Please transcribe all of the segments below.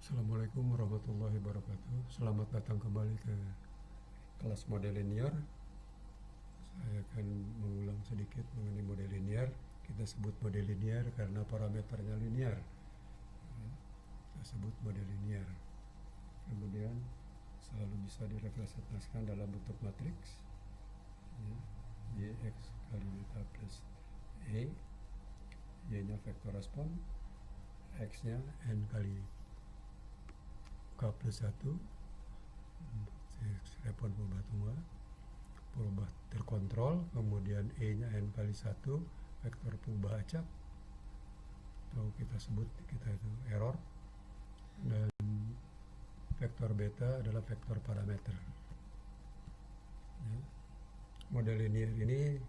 Assalamualaikum warahmatullahi wabarakatuh. Selamat datang kembali ke kelas model linear. Saya akan mengulang sedikit mengenai model linear. Kita sebut model linear karena parameternya linear. Kita sebut model linear. Kemudian selalu bisa direpresentasikan dalam bentuk matriks. Yx kali beta plus E, Y-nya vektor respon, X-nya N kali K plus 1, respon perubahan terkontrol, kemudian E-nya N kali 1, vektor perubahan acak, atau kita sebut itu error, dan vektor beta adalah vektor parameter. Ya. Model linear ini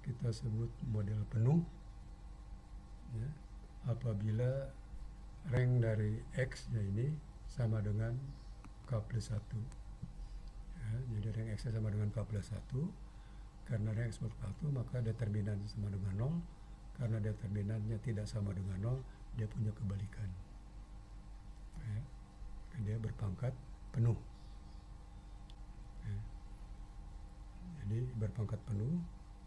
kita sebut model penuh, ya, apabila rank dari X-nya ini sama dengan K plus 1. Ya, jadi rank X sama dengan K plus 1. Karena rank X plus 1, maka determinan sama dengan 0. Karena determinannya tidak sama dengan 0, dia punya kebalikan. Ya, dia berpangkat penuh. Ya. Jadi berpangkat penuh,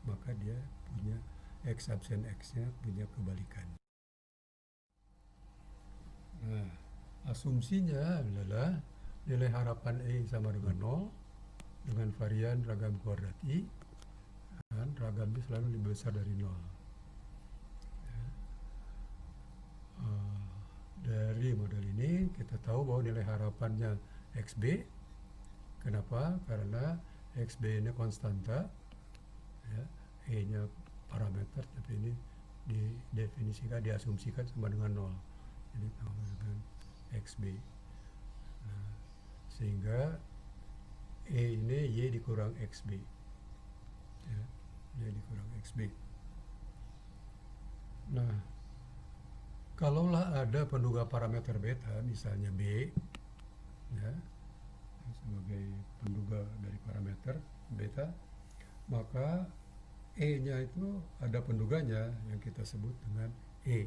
maka dia punya X absen X-nya punya kebalikan. Nah, asumsinya adalah nilai harapan E sama dengan 0 dengan varian ragam kuadrat I, dan ragamnya selalu lebih besar dari 0. Ya. Dari model ini kita tahu bahwa nilai harapannya XB. Kenapa? Karena XB ini konstanta, ya, E-nya parameter, tapi ini didefinisikan, diasumsikan sama dengan 0. Jadi sama dengan XB. Nah, sehingga E ini Y dikurang XB. Ya, Y dikurang XB. Nah, kalaulah ada penduga parameter beta, misalnya B, ya, sebagai penduga dari parameter beta, maka E-nya itu ada penduganya yang kita sebut dengan E.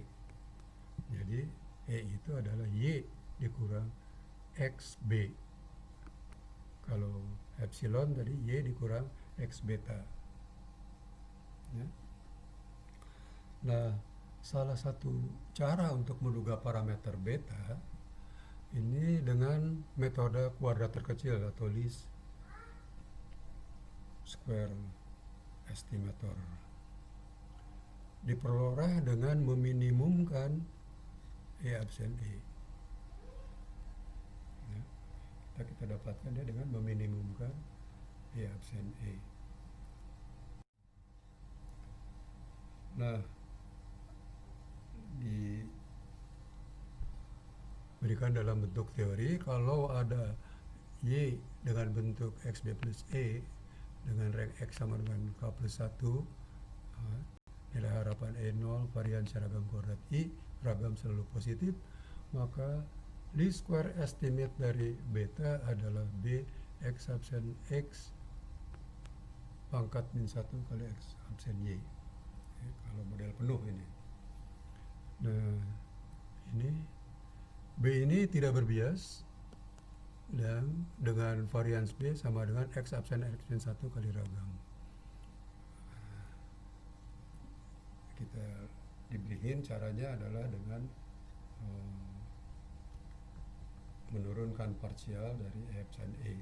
Jadi E itu adalah Y dikurang XB. Kalau epsilon tadi Y dikurang X beta. Ya. Nah, salah satu cara untuk menduga parameter beta ini dengan metode kuadrat terkecil atau least square estimator. Diperoleh dengan meminimumkan E absen E. Ya. Kita dapatkan dia dengan meminimumkan E absen E. Nah, diberikan dalam bentuk teori, kalau ada Y dengan bentuk XB plus E dengan rank X sama dengan K plus 1, nilai harapan E0, varian seragam kuadrat I, ragam selalu positif, maka least square estimate dari beta adalah B X absen X pangkat min 1 kali X absen Y. Ya, kalau model penuh ini. Nah, ini B ini tidak berbias, dan dengan varians B sama dengan X absen X min 1 kali ragam. Kita dibeliin caranya adalah dengan menurunkan parsial dari E absen E.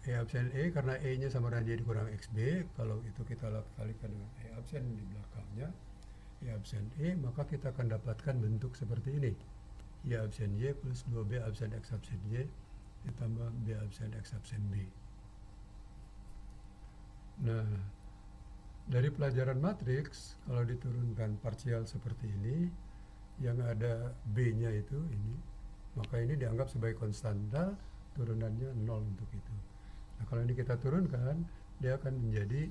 E absen E karena E-nya sama dengan Y dikurang XB, kalau itu kita kalikan dengan E absen di belakangnya, E absen E, maka kita akan dapatkan bentuk seperti ini. Y absen Y plus 2B absen X absen Y ditambah B absen X absen B. Nah, dari pelajaran matriks, kalau diturunkan parsial seperti ini, yang ada B-nya itu ini, maka ini dianggap sebagai konstanta, turunannya 0 untuk itu. Nah, kalau ini kita turunkan, dia akan menjadi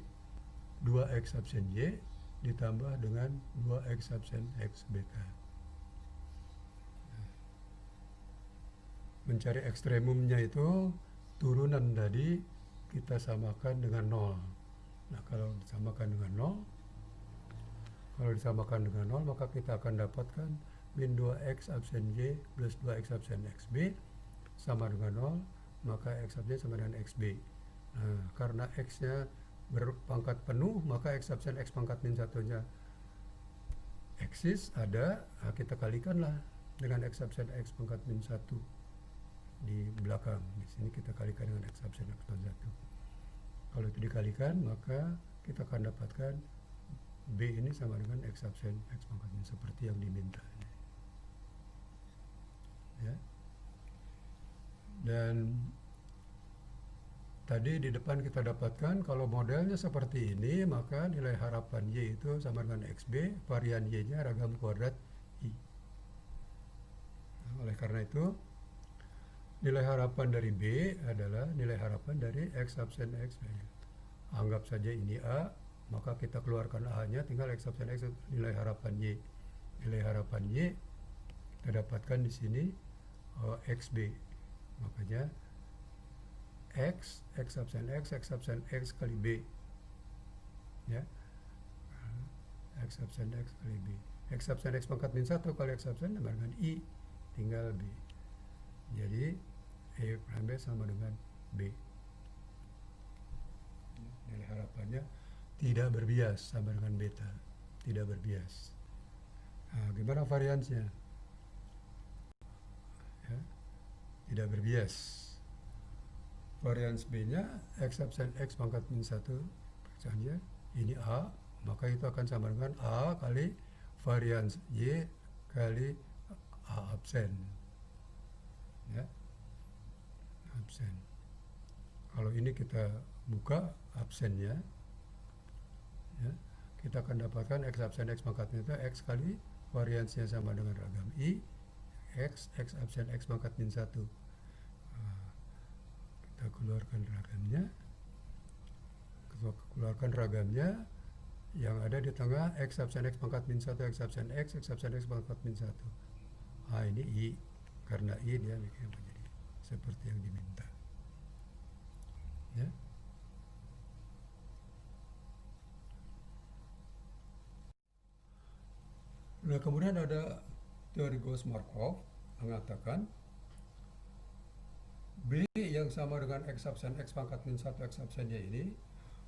2X absen Y ditambah dengan 2X absen X beta. Mencari ekstremumnya itu, turunan tadi kita samakan dengan 0. Nah, kalau disamakan dengan 0, maka kita akan dapatkan min 2X absen Y plus 2X absen XB sama dengan 0, maka X absen sama dengan XB. Nah, karena X-nya berpangkat penuh, maka X absen X pangkat min 1-nya eksis, ada, nah kita kalikanlah dengan X absen X pangkat min 1 di belakang. Di sini kita kalikan dengan X absen X pangkat 1. Kalau itu dikalikan, maka kita akan dapatkan B ini sama dengan X absen X pangkat min seperti yang diminta. Ya. Dan tadi di depan kita dapatkan kalau modelnya seperti ini, maka nilai harapan Y itu sama dengan XB, varian Y-nya ragam kuadrat I. Nah, oleh karena itu, nilai harapan dari B adalah nilai harapan dari X absen X. Anggap saja ini A, maka kita keluarkan A-nya, tinggal X absen X nilai harapan Y. Nilai harapan Y kita dapatkan di sini XB. Makanya X absen X kali B. Ya. X absen X kali B. X absen X pangkat min 1 kali X absen sama dengan I, tinggal B. Jadi E prime B sama dengan B. Nilai harapannya tidak berbias sama dengan beta, tidak berbias. Nah, gimana variansnya? Ya, tidak berbias. Varians B-nya X absen X pangkat min 1 saja, ini A, maka itu akan sama dengan A kali varians Y kali A absen. Ya, absen. Kalau ini kita buka absennya, ya, kita akan dapatkan X absen X pangkat min 1 X kali variansnya sama dengan ragam I, X absen X pangkat min 1. Kita keluarkan ragamnya, yang ada di tengah X absen X pangkat min 1, X absen X pangkat min 1. Ah, ini I, karena I dia bikin menjadi seperti yang diminta. Ya. Nah, kemudian ada teori Gauss-Markov mengatakan B yang sama dengan X absen X pangkat min 1 X absen Y ini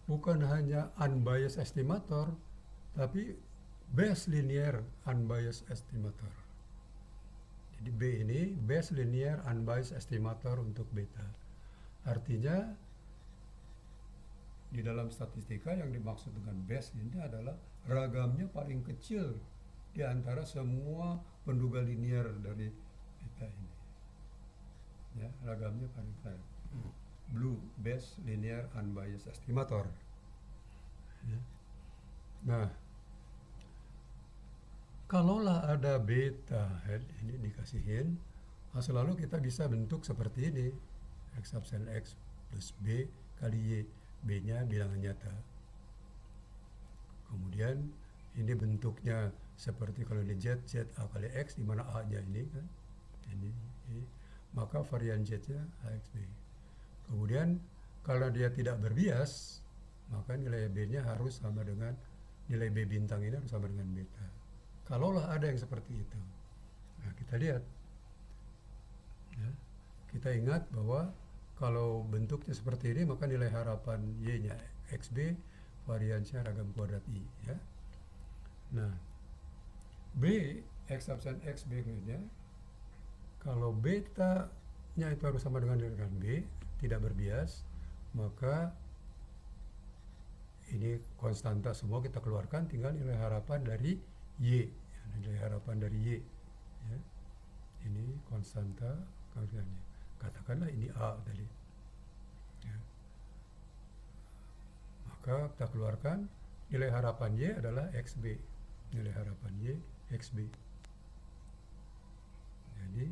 bukan hanya unbiased estimator, tapi Bayes linear unbiased estimator. Jadi B ini Bayes linear unbiased estimator untuk beta. Artinya di dalam statistika yang dimaksud dengan Bayes ini adalah ragamnya paling kecil di antara semua penduga linear dari beta ini. Ya, ragamnya paling kecil. Blue Bayes linear unbiased estimator. Ya. Nah, kalaulah ada beta head ini dikasihin, selalu kita bisa bentuk seperti ini, X absen X plus B kali Y, B-nya bilangan nyata. Kemudian ini bentuknya seperti kalau di Z A kali X, di mana A-nya ini kan, ini, maka varian Z-nya AXB. Kemudian kalau dia tidak berbias, maka nilai B-nya harus sama dengan nilai B bintang ini harus sama dengan beta. Kalaulah ada yang seperti itu, nah kita lihat, ya, kita ingat bahwa kalau bentuknya seperti ini, maka nilai harapan Y-nya XB, variansnya ragam kuadrat I. Ya. Nah, B X absen X berikutnya, kalau beta-nya itu harus sama dengan B, tidak berbias, maka ini konstanta semua kita keluarkan, tinggal nilai harapan dari Y. Nilai harapan dari Y. Ya. Ini konstanta, katakanlah ini A tadi. Ya. Maka kita keluarkan nilai harapan Y adalah XB. Nilai harapan Y XB. Jadi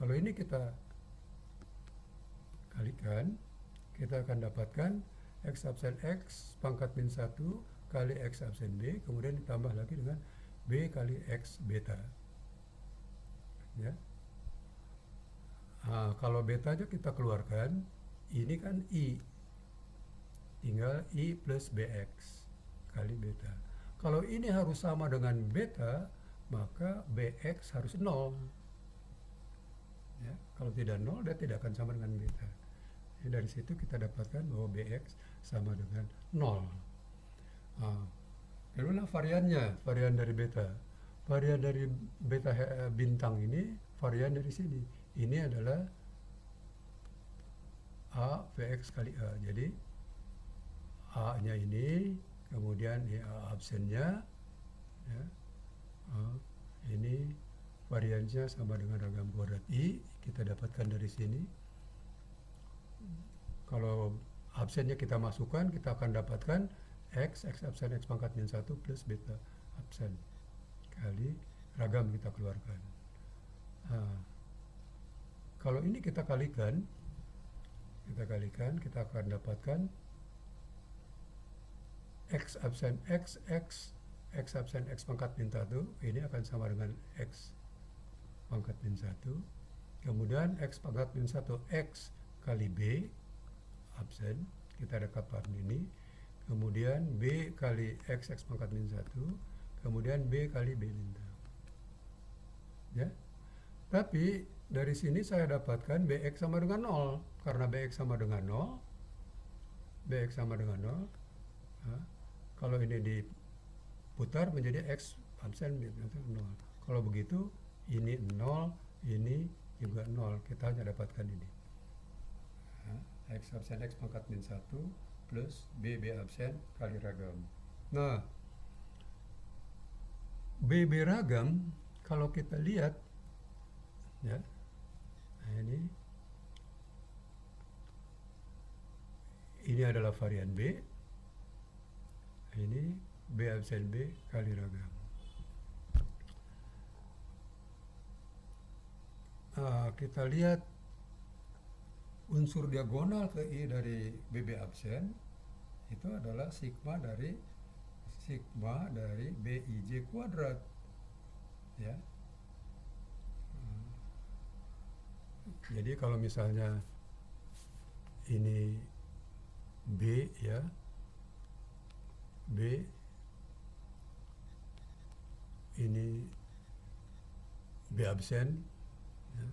kalau ini kita kalikan, kita akan dapatkan X absen X pangkat min 1 kali X absen B, kemudian ditambah lagi dengan B kali X beta. Ya. Nah, kalau betanya kita keluarkan, ini kan I, tinggal I plus BX kali beta. Kalau ini harus sama dengan beta, maka BX harus 0. Ya, kalau tidak 0, dia tidak akan sama dengan beta. Jadi dari situ kita dapatkan bahwa BX sama dengan 0. Bagaimana variannya? Varian dari beta. Varian dari beta bintang ini, varian dari sini. Ini adalah A VX kali A. Jadi A-nya ini, kemudian A absennya, ya, ini variannya sama dengan ragam kuadrat I, kita dapatkan dari sini. Kalau absennya kita masukkan, kita akan dapatkan X absen X pangkat min 1 plus beta absen kali ragam kita keluarkan. Kalau ini kita kalikan, kita akan dapatkan X absen X absen X pangkat min 1, ini akan sama dengan X pangkat min 1. Kemudian X pangkat min 1 X kali B absen, kita dapatkan ini. Kemudian B kali X pangkat min 1, kemudian B kali B bintang. Ya. Tapi dari sini saya dapatkan BX sama dengan 0. Karena BX sama dengan 0, BX sama dengan 0. Kalau ini diputar menjadi X absen B itu 0. Kalau begitu, ini 0, ini juga 0. Kita hanya dapatkan ini. X absen X pangkat min 1 plus B absen kali ragam. Nah, B ragam kalau kita lihat, ya, nah ini adalah varian B, ini B absen B kali ragam. Kita lihat unsur diagonal ke I dari BB absen itu adalah sigma dari BIJ kuadrat, ya. Jadi kalau misalnya ini B, ya, B ini B absen, ya,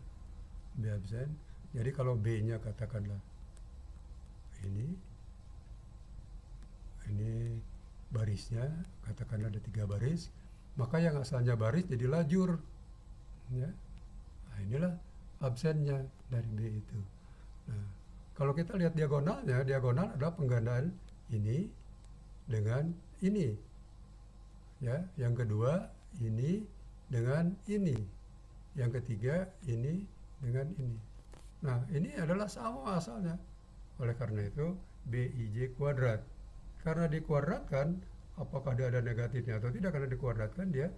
B absen. Jadi kalau B-nya katakanlah ini barisnya katakanlah ada 3 baris, maka yang asalnya baris jadi lajur, ya. Nah, inilah absennya dari B itu. Nah, kalau kita lihat diagonalnya, diagonal adalah penggandaan ini dengan ini, ya. Yang kedua ini dengan ini, yang ketiga ini dengan ini. Nah, ini adalah sama asalnya. Oleh karena itu, BIJ kuadrat. Karena dikuadratkan, apakah dia ada negatifnya atau tidak, karena dikuadratkan dia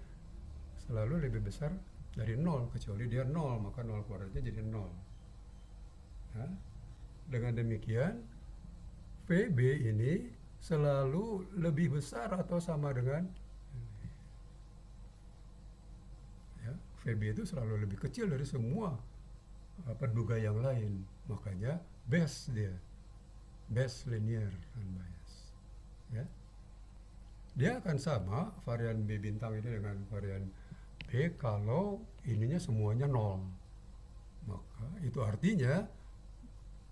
selalu lebih besar dari 0. Kecuali dia 0, maka 0 kuadratnya jadi 0. Nah, dengan demikian, VB ini selalu lebih besar atau sama dengan, ya, VB itu selalu lebih kecil dari semua penduga yang lain. Makanya best linear unbiased, ya. Dia akan sama varian B bintang ini dengan varian B kalau ininya semuanya 0. Maka itu artinya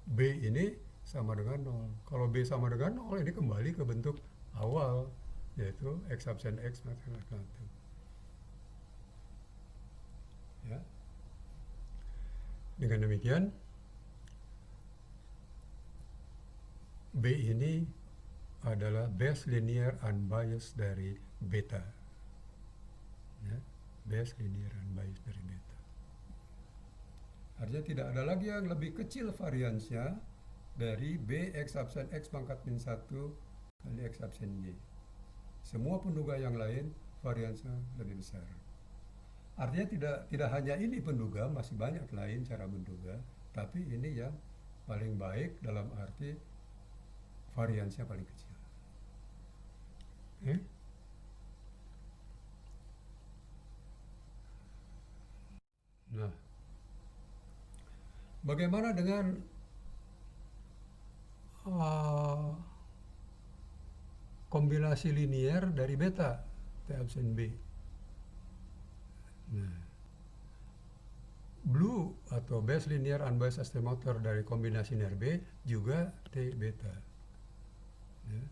B ini sama dengan 0. Kalau B sama dengan 0, ini kembali ke bentuk awal. yaitu X absen X maka 1. Ya. Dengan demikian, B ini adalah base linear unbiased dari beta. Ya, base linear unbiased dari beta. Artinya tidak ada lagi yang lebih kecil variansnya dari B X absen X pangkat min 1 kali X absen Y. Semua penduga yang lain variansnya lebih besar. Artinya tidak hanya ini penduga, masih banyak lain cara menduga, tapi ini yang paling baik dalam arti variansnya paling kecil. Nah, bagaimana dengan kombinasi linear dari beta T absen B? Nah, blue atau base linear unbiased estimator dari kombinasi linear B juga T beta. Ya.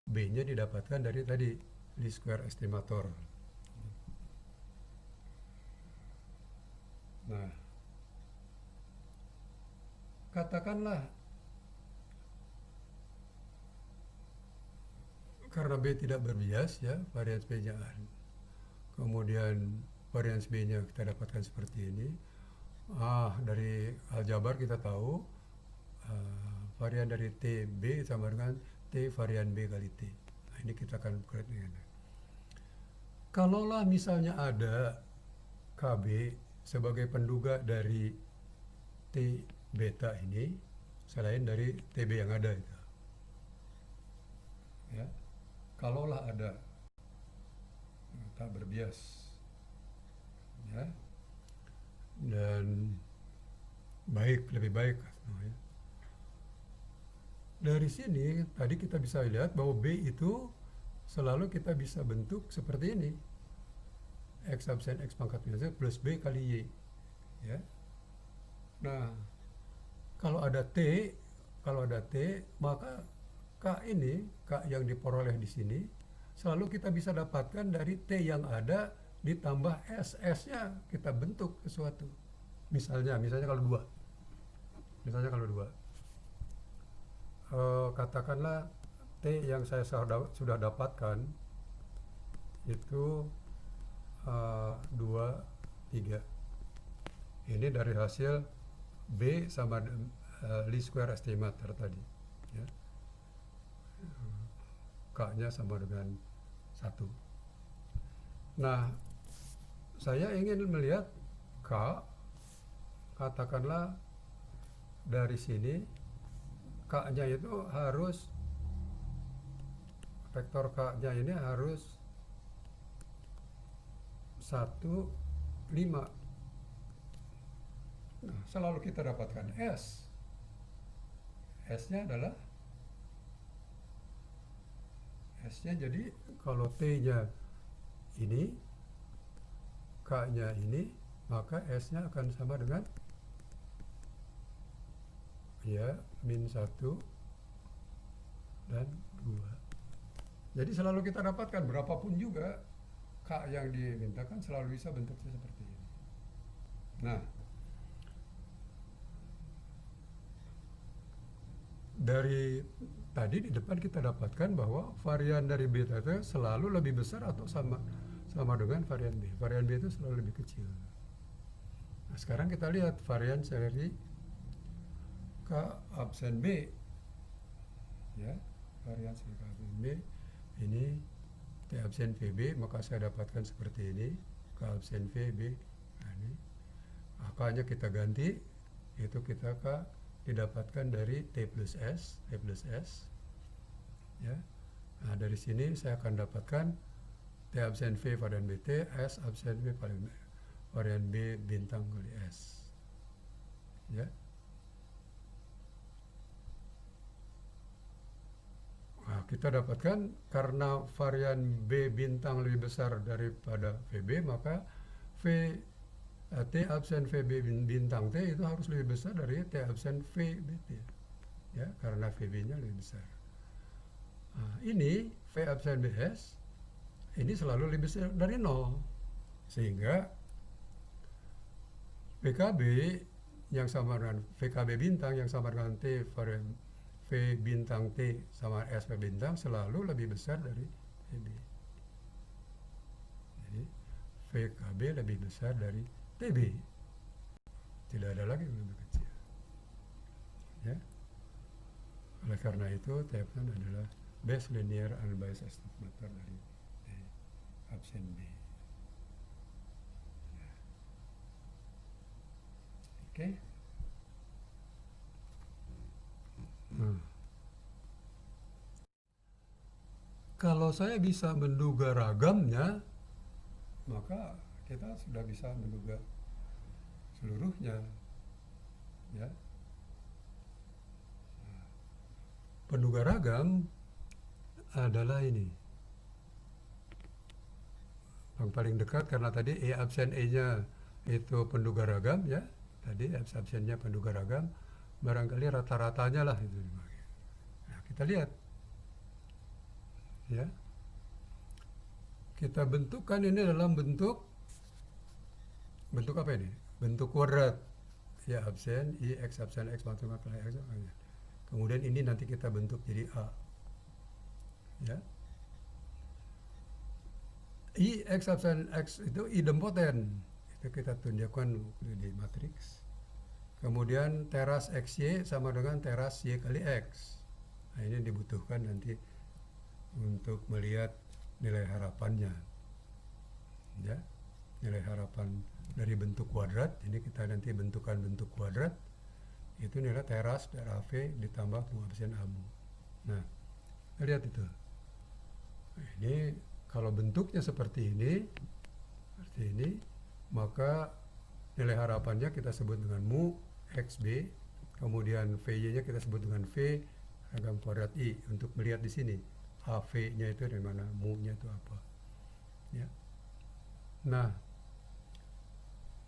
B-nya didapatkan dari tadi least square estimator. Nah, katakanlah karena B tidak berbias, ya, varians B-nya kemudian varians B-nya kita dapatkan seperti ini. Dari aljabar kita tahu varian dari TB sama dengan T varian B kali T. Nah, ini kita akan bekerja dengan. Kalaulah misalnya ada KB sebagai penduga dari T beta ini selain dari TB yang ada itu. Ya. Kalaulah ada tak berbias. Ya. Dan lebih baik. Ya. Dari sini tadi kita bisa lihat bahwa B itu selalu kita bisa bentuk seperti ini. X absen X pangkat min 1 plus B kali Y. Ya. Nah, kalau ada T, maka K ini, K yang diperoleh di sini, selalu kita bisa dapatkan dari T yang ada ditambah S-nya kita bentuk sesuatu. Misalnya kalau dua. Katakanlah T yang saya sudah dapatkan itu 2, 3. Ini dari hasil B sama least square estimator tadi. Ya. K-nya sama dengan 1. Nah, saya ingin melihat K, katakanlah dari sini K-nya itu harus, vektor K-nya ini harus 1, 5. Nah, selalu kita dapatkan S. S-nya adalah jadi kalau T-nya ini, K-nya ini, maka S-nya akan sama dengan min 1 dan 2. Jadi selalu kita dapatkan berapapun juga K yang dimintakan selalu bisa bentuknya seperti ini. Nah, dari tadi di depan kita dapatkan bahwa varian dari beta itu selalu lebih besar atau sama dengan varian B. Varian B itu selalu lebih kecil. Nah, sekarang kita lihat varian dari K absen B. Ya, varian dari K absen B ini T absen VB, maka saya dapatkan seperti ini, K absen VB. Nah, ini K-nya kita ganti, itu kita didapatkan dari T plus S. Ya. Nah, dari sini saya akan dapatkan T absen V varian BT, S absen V varian B bintang kali S. Ya. Nah, kita dapatkan karena varian B bintang lebih besar daripada VB, maka T absen VB bintang T itu harus lebih besar dari T absen VBT. Ya, karena VB-nya lebih besar. Nah, ini V absen BS ini selalu lebih besar dari 0. Sehingga PKB yang sama dengan VKB bintang yang sama dengan T per V bintang T sama S per bintang selalu lebih besar dari TB. Jadi VKB lebih besar dari TB. Tidak ada lagi yang lebih kecil. Ya. Oleh karena itu, Teflon adalah best linear unbiased estimator dari T absen B. Ya. Oke. Kalau saya bisa menduga ragamnya, maka kita sudah bisa menduga seluruhnya. Ya. Penduga ragam adalah ini. Yang paling dekat karena tadi E absen E-nya itu penduga ragam ya. Tadi absennya penduga ragam. Barangkali rata-ratanya lah itu. Nah, kita lihat. Ya. Kita bentukkan ini dalam bentuk apa ini? Bentuk kuadrat. Ya absen I X absen X maksimum X. Kemudian ini nanti kita bentuk jadi A. Ya. I X absen X itu idempoten. Itu kita tunjukkan di matriks. Kemudian teras XY sama dengan teras Y kali X. Nah, ini dibutuhkan nanti untuk melihat nilai harapannya. Ya. Nilai harapan dari bentuk kuadrat. Ini kita nanti bentukkan bentuk kuadrat. Itu nilai teras dari AV ditambah mu absen AMU. Nah, lihat itu. Ini kalau bentuknya seperti ini, maka nilai harapannya kita sebut dengan mu XB, kemudian VY-nya kita sebut dengan V ragam kuadrat I. Untuk melihat di sini, AV-nya itu dari mana, mu-nya itu apa. Ya. Nah,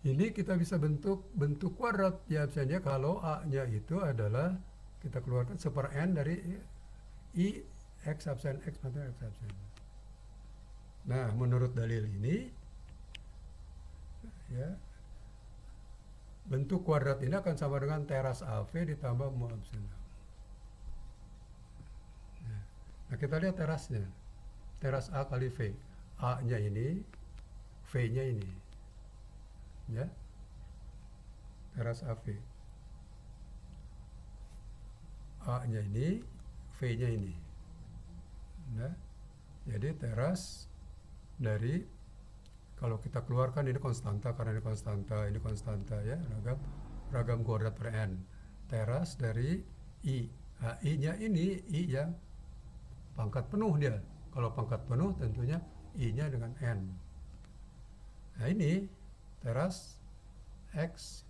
ini kita bisa bentuk kuadrat ya absennya kalau A-nya itu adalah kita keluarkan seper N dari I X absen X atau X absen. Nah, menurut dalil ini ya bentuk kuadrat ini akan sama dengan teras AV ditambah mu absen. Nah, kita lihat terasnya. Teras A kali V. A-nya ini, V-nya ini. Ya, teras AV. A-nya ini, V-nya ini. Nah, jadi teras dari, kalau kita keluarkan ini konstanta, karena ini konstanta ya, ragam kuadrat per N. Teras dari I. Nah, I-nya ini, I yang pangkat penuh dia. Kalau pangkat penuh tentunya I-nya dengan N. Nah, ini teras X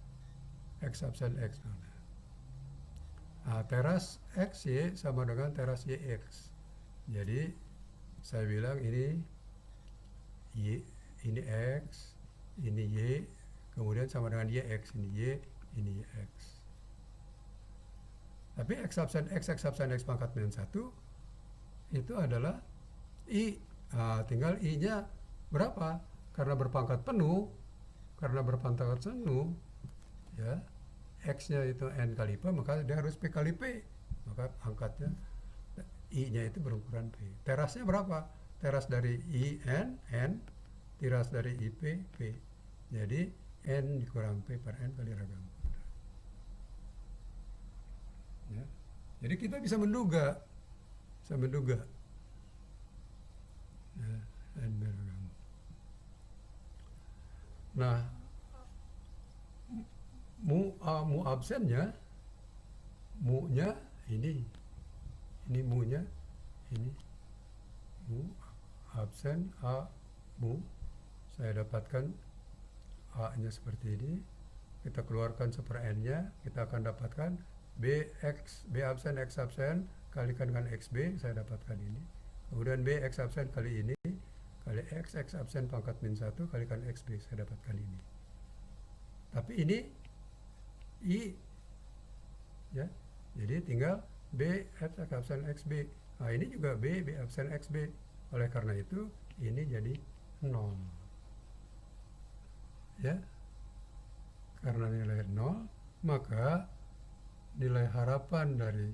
absen X. Nah, teras X Y sama dengan teras YX. Jadi saya bilang ini Y, ini X, ini Y, kemudian sama dengan YX, ini Y, ini YX. Tapi X absen X pangkat minus 1 itu adalah I. Nah, tinggal I-nya berapa? Karena berpangkat penuh, ya, X-nya itu N kali P, maka dia harus P kali P. Maka angkatnya, I-nya itu berukuran P. Terasnya berapa? Teras dari I, N, teras dari IP, P. Jadi, N dikurang P per N kali ragam. Ya. Jadi kita bisa menduga. Ya, N beragam. Nah, mu absennya, mu-nya ini mu-nya ini, mu absen A mu, saya dapatkan A-nya seperti ini, kita keluarkan seper N-nya, kita akan dapatkan B absen X absen kalikan dengan XB, saya dapatkan ini, kemudian B X absen kali ini kali X absen pangkat min 1 kalikan XB, saya dapatkan ini. Tapi ini I, ya, jadi tinggal B absen XB. Nah, ini juga B absen XB. Oleh karena itu ini jadi 0. Ya, karena nilai 0, maka nilai harapan dari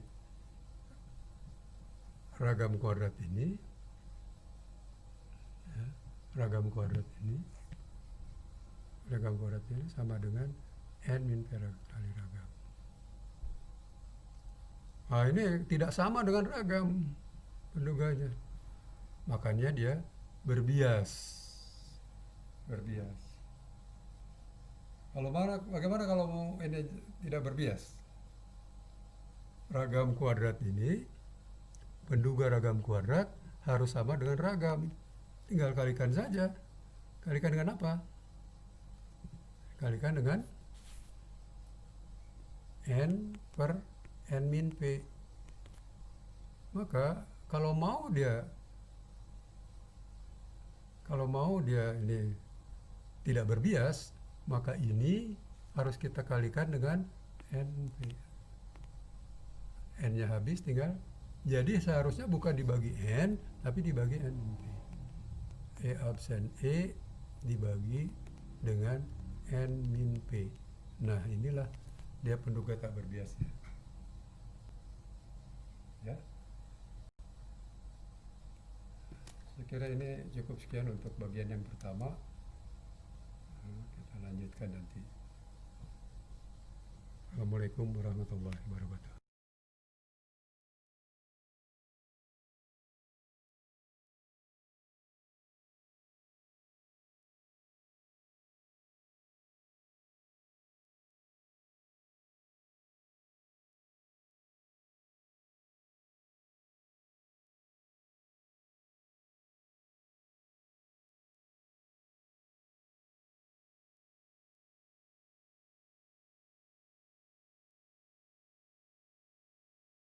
ragam kuadrat ini, ya, ragam kuadrat ini sama dengan n min p kali ragam. Nah, ini tidak sama dengan ragam penduganya, makanya dia berbias. Bagaimana kalau ini tidak berbias? Ragam kuadrat ini, penduga ragam kuadrat harus sama dengan ragam. Tinggal kalikan saja. Kalikan dengan apa? Kalikan dengan n per n min p. Maka kalau mau dia ini tidak berbias, maka ini harus kita kalikan dengan NP. N-nya habis, tinggal. Jadi seharusnya bukan dibagi N, tapi dibagi NP. E absen E dibagi dengan N min P. Nah, inilah dia penduga tak berbiasnya. Ya. Saya kira ini cukup sekian untuk bagian yang pertama. Kita lanjutkan nanti. Assalamualaikum warahmatullahi wabarakatuh.